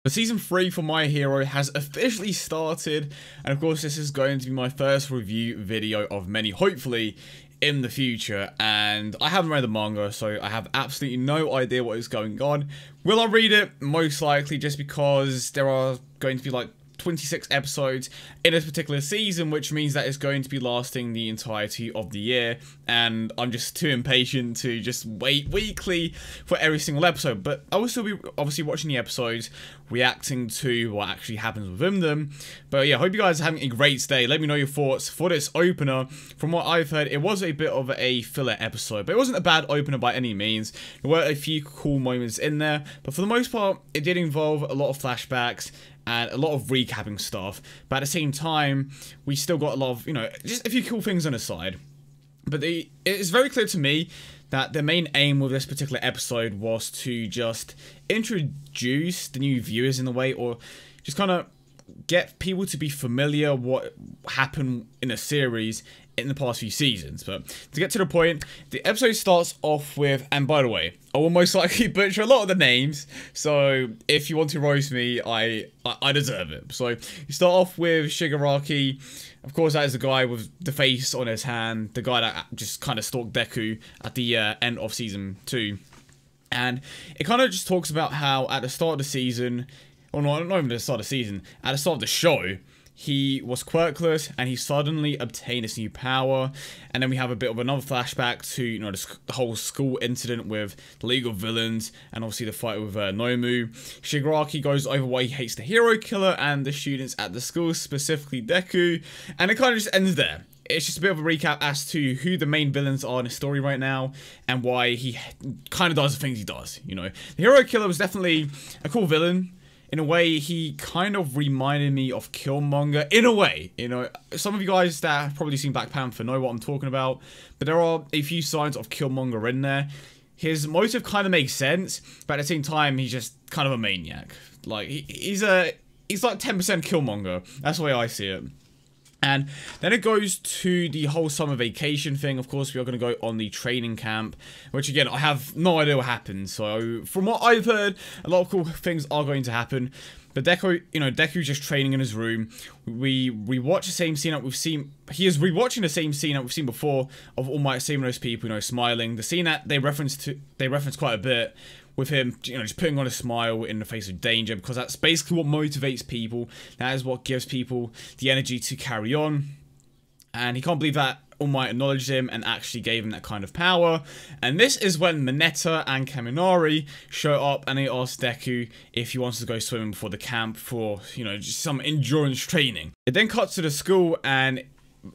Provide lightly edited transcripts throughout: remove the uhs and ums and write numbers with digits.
The season 3 for My Hero has officially started, and of course this is going to be my first review video of many, hopefully, in the future. And I haven't read the manga, so I have absolutely no idea what is going on. Will I read it? Most likely, just because there are going to be like 26 episodes in this particular season, which means that it's going to be lasting the entirety of the year, and I'm just too impatient to just wait weekly for every single episode. But I will still be obviously watching the episodes, reacting to what actually happens within them. But yeah, hope you guys are having a great day. Let me know your thoughts for this opener. From what I've heard, it was a bit of a filler episode, but it wasn't a bad opener by any means. There were a few cool moments in there, but for the most part, it did involve a lot of flashbacks and a lot of recapping stuff, but at the same time, we still got a lot of, just a few cool things on the side. But it's very clear to me that the main aim with this particular episode was to just introduce the new viewers in a way, or just kind of get people to be familiar what happened in a series in the past few seasons. But to get to the point, the episode starts off with, and by the way, I will most likely butcher a lot of the names, so if you want to roast me, I deserve it. So you start off with Shigaraki. Of course, that is the guy with the face on his hand, the guy that just kind of stalked Deku at the end of season 2. And it kind of just talks about how at the start of the season, or not even the start of the season, at the start of the show, he was quirkless and he suddenly obtained this new power. And then we have a bit of another flashback to, the whole school incident with the League of Villains and obviously the fight with Nomu. Shigaraki goes over why he hates the hero killer and the students at the school, specifically Deku. And it kind of just ends there. It's just a bit of a recap as to who the main villains are in the story right now and why he kind of does the things he does, The hero killer was definitely a cool villain. In a way, he kind of reminded me of Killmonger. In a way, some of you guys that have probably seen Black Panther know what I'm talking about. But there are a few signs of Killmonger in there. His motive kind of makes sense, but at the same time, he's just kind of a maniac. Like, he's like 10% Killmonger. That's the way I see it. And then it goes to the whole summer vacation thing. Of course, we are going to go on the training camp, which again, I have no idea what happens. So from what I've heard, a lot of cool things are going to happen. But Deku's just training in his room. We watch the same scene that we've seen. He is rewatching the same scene that we've seen before of All Might saving those people, smiling. The scene that they reference quite a bit, with him, just putting on a smile in the face of danger, because that's basically what motivates people. That is what gives people the energy to carry on. And he can't believe that All Might acknowledged him and actually gave him that kind of power. And this is when Mineta and Kaminari show up and they ask Deku if he wants to go swimming before the camp for, just some endurance training. It then cuts to the school, and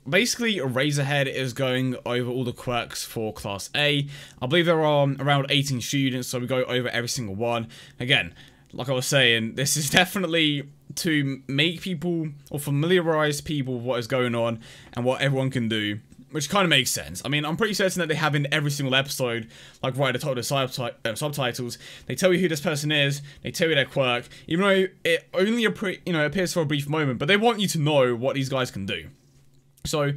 basically, Razorhead is going over all the quirks for Class A. I believe there are around 18 students, so we go over every single one. Again, like I was saying, this is definitely to make people, or familiarize people with what is going on and what everyone can do, which kind of makes sense. I mean, I'm pretty certain that they have in every single episode, like right at the top of the subtitles, they tell you who this person is, they tell you their quirk, even though it only appears for a brief moment, but they want you to know what these guys can do. So,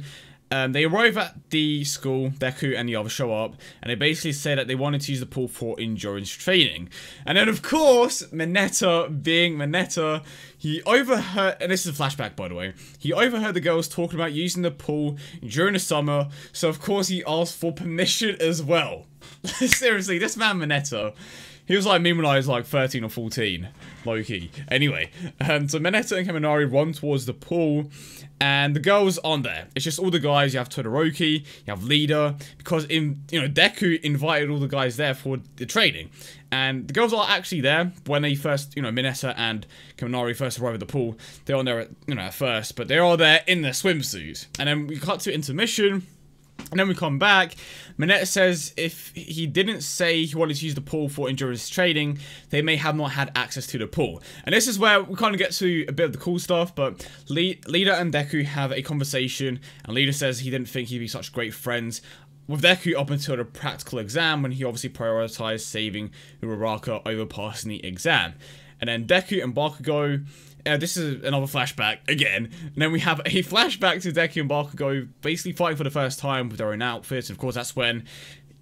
they arrive at the school, Deku and the others show up, and they basically say that they wanted to use the pool for endurance training. And then, of course, Mineta, being Mineta, he overheard, and this is a flashback, by the way, he overheard the girls talking about using the pool during the summer, so of course he asked for permission as well. Seriously, this man Mineta, he was like me when I was like 13 or 14, low-key. Anyway, so Mineta and Kaminari run towards the pool, and the girls aren't there. It's just all the guys. You have Todoroki, you have Leader, because Deku invited all the guys there for the training. And the girls are actually there when they first, Mineta and Kaminari first arrive at the pool. They're on there, at first, but they're all there in their swimsuits. And then we cut to intermission. And then we come back. Mineta says if he didn't say he wanted to use the pool for endurance training, they may have not had access to the pool. And this is where we kind of get to a bit of the cool stuff, but Leader and Deku have a conversation, and Leader says he didn't think he'd be such great friends with Deku up until the practical exam, when he obviously prioritized saving Uraraka over passing the exam. And then Deku and Bakugo, this is another flashback again, and then we have a flashback to Deku and Bakugo basically fighting for the first time with their own outfits. And of course, that's when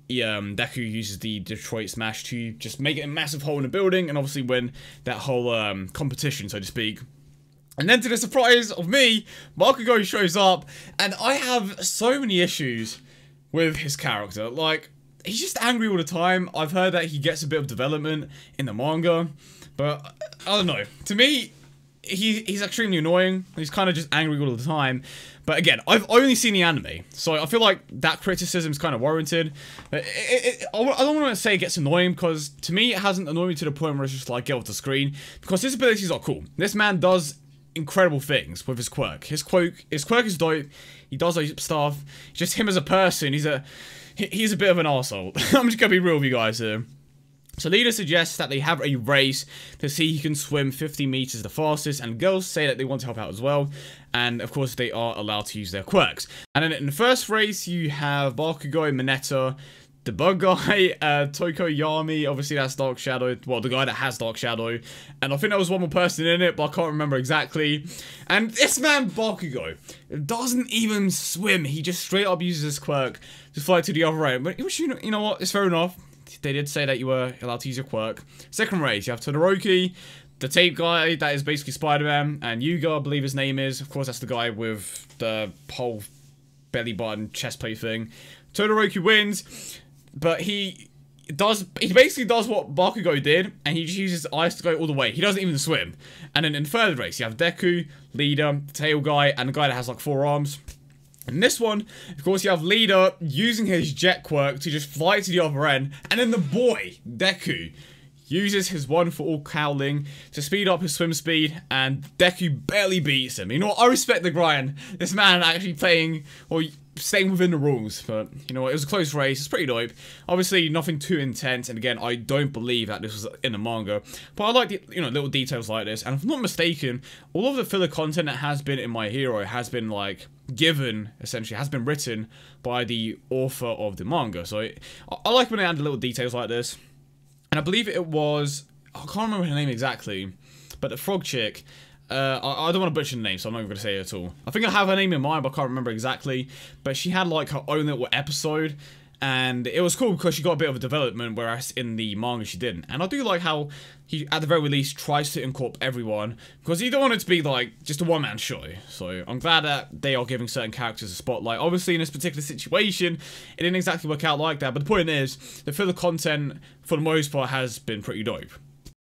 Deku uses the Detroit Smash to just make it a massive hole in the building and obviously win that whole competition, so to speak. And then to the surprise of me, Bakugo shows up, and I have so many issues with his character. Like, he's just angry all the time. I've heard that he gets a bit of development in the manga, but I don't know. To me, he's extremely annoying. He's kind of just angry all the time. But again, I've only seen the anime, so I feel like that criticism is kind of warranted. I don't want to say it gets annoying, because to me, it hasn't annoyed me to the point where it's just like, get off the screen. Because his abilities are cool. This man does incredible things with his quirk. His quirk is dope. He does like stuff. Just him as a person, he's a bit of an arsehole. I'm just gonna be real with you guys here. So Leader suggests that they have a race to see who can swim 50 meters the fastest, and girls say that they want to help out as well, and of course they are allowed to use their quirks. And then in the first race you have Bakugo, Mineta, the bug guy, Tokoyami, obviously that's Dark Shadow, well, the guy that has Dark Shadow, and I think there was one more person in it, but I can't remember exactly. And this man, Bakugo, doesn't even swim. He just straight up uses his quirk to fly to the other end. But which, you know what, it's fair enough. They did say that you were allowed to use your quirk. Second race, you have Todoroki, the tape guy that is basically Spider-Man, and Yuga, I believe his name is. Of course, that's the guy with the whole belly button chest plate thing. Todoroki wins, but he basically does what Bakugo did, and he just uses ice to go all the way. He doesn't even swim. And then in the third race, you have Deku, Leader, the tail guy, and the guy that has like 4 arms. In this one, of course, you have Leader using his jet quirk to just fly to the other end, and then the boy, Deku, uses his one-for-all cowling to speed up his swim speed, and Deku barely beats him. You know what, I respect the grind. This man actually playing, or staying within the rules, but you know what, it was a close race. It's pretty dope. Obviously, nothing too intense, and again, I don't believe that this was in the manga, but I like the, you know, little details like this. And if I'm not mistaken, all of the filler content that has been in My Hero has been like given, essentially, has been written by the author of the manga. So I like when they add little details like this. And I believe it was, I can't remember her name exactly, but the frog chick, I don't want to butcher the name, so I'm not even going to say it at all. I think I have her name in mind, but I can't remember exactly. But she had like her own little episode, and it was cool because she got a bit of a development, whereas in the manga she didn't. And I do like how he, at the very least, tries to incorporate everyone, because you don't want it to be like just a one-man show. So I'm glad that they are giving certain characters a spotlight. Obviously, in this particular situation, it didn't exactly work out like that, but the point is, the filler content, for the most part, has been pretty dope.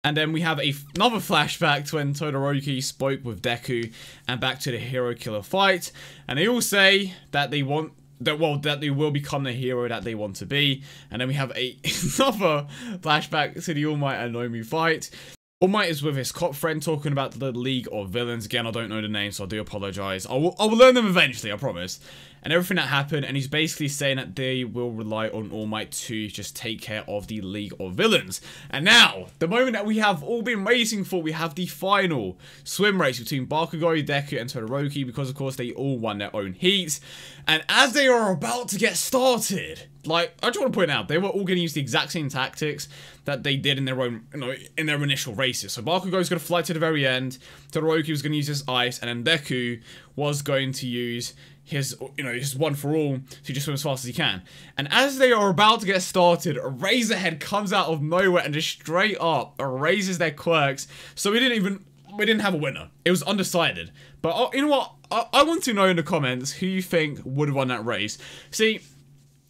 And then we have another flashback to when Todoroki spoke with Deku and back to the hero killer fight, and they all say that they want that they will become the hero that they want to be. And then we have another flashback to the All Might and Nomi fight. All Might is with his cop friend talking about the League of Villains. Again, I don't know the name, so I do apologize. I will learn them eventually, I promise. And everything that happened, and he's basically saying that they will rely on All Might to just take care of the League of Villains. And now, the moment that we have all been waiting for, we have the final swim race between Bakugo, Deku, and Todoroki, because of course they all won their own heats. And as they are about to get started, like, I just want to point out, they were all going to use the exact same tactics that they did in their own, you know, in their initial races. So Bakugo's going to fly to the very end, Todoroki was going to use his ice, and then Deku was going to use his, you know, his one for all to just swim as fast as he can. And as they are about to get started, Razorhead comes out of nowhere and just straight up erases their quirks. So we didn't have a winner. It was undecided. But you know what? I want to know in the comments who you think would have won that race. See,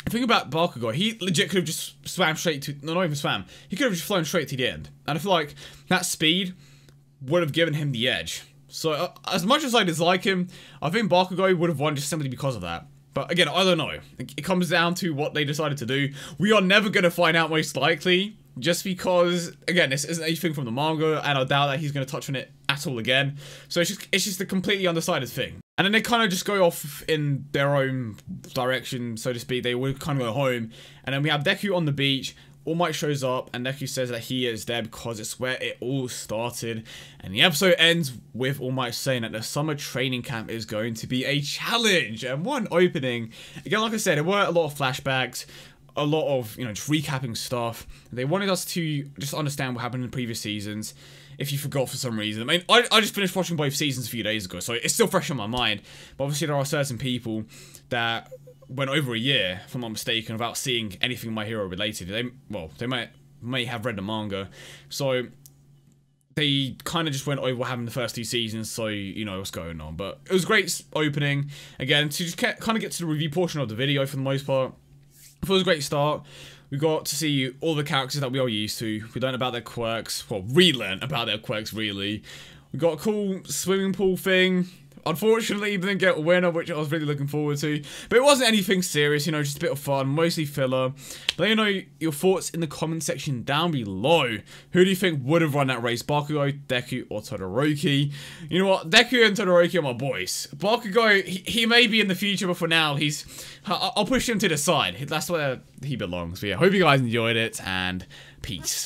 think about Bakugo. He legit could have just swam straight to, no, not even swam. He could have just flown straight to the end. And I feel like that speed would have given him the edge. So, as much as I dislike him, I think Bakugo would have won just simply because of that. But again, I don't know. It comes down to what they decided to do. We are never going to find out most likely, just because, again, this isn't anything from the manga, and I doubt that he's going to touch on it at all again. So it's just a completely undecided thing. And then they kind of just go off in their own direction, so to speak. They would kind of go home. And then we have Deku on the beach. All Might shows up, and Deku says that he is there because it's where it all started. And the episode ends with All Might saying that the summer training camp is going to be a challenge. And one opening, again, like I said, there were a lot of flashbacks, a lot of, you know, just recapping stuff. They wanted us to just understand what happened in the previous seasons, if you forgot for some reason. I mean, I just finished watching both seasons a few days ago, so it's still fresh on my mind. But obviously there are certain people that went over a year, if I'm not mistaken, without seeing anything My Hero related. They may have read the manga, so they kind of just went over what happened in the first 2 seasons, so you know what's going on. But it was a great opening. Again, to just kind of get to the review portion of the video for the most part. It was a great start. We got to see all the characters that we are used to. We learned about their quirks. Well, relearned about their quirks, really. We got a cool swimming pool thing. Unfortunately, we didn't get a winner, which I was really looking forward to. But it wasn't anything serious, you know, just a bit of fun, mostly filler. Let me know your thoughts in the comment section down below. Who do you think would have run that race? Bakugo, Deku, or Todoroki? You know what? Deku and Todoroki are my boys. Bakugo, he may be in the future, but for now, I'll push him to the side. That's where he belongs. But yeah, hope you guys enjoyed it, and peace.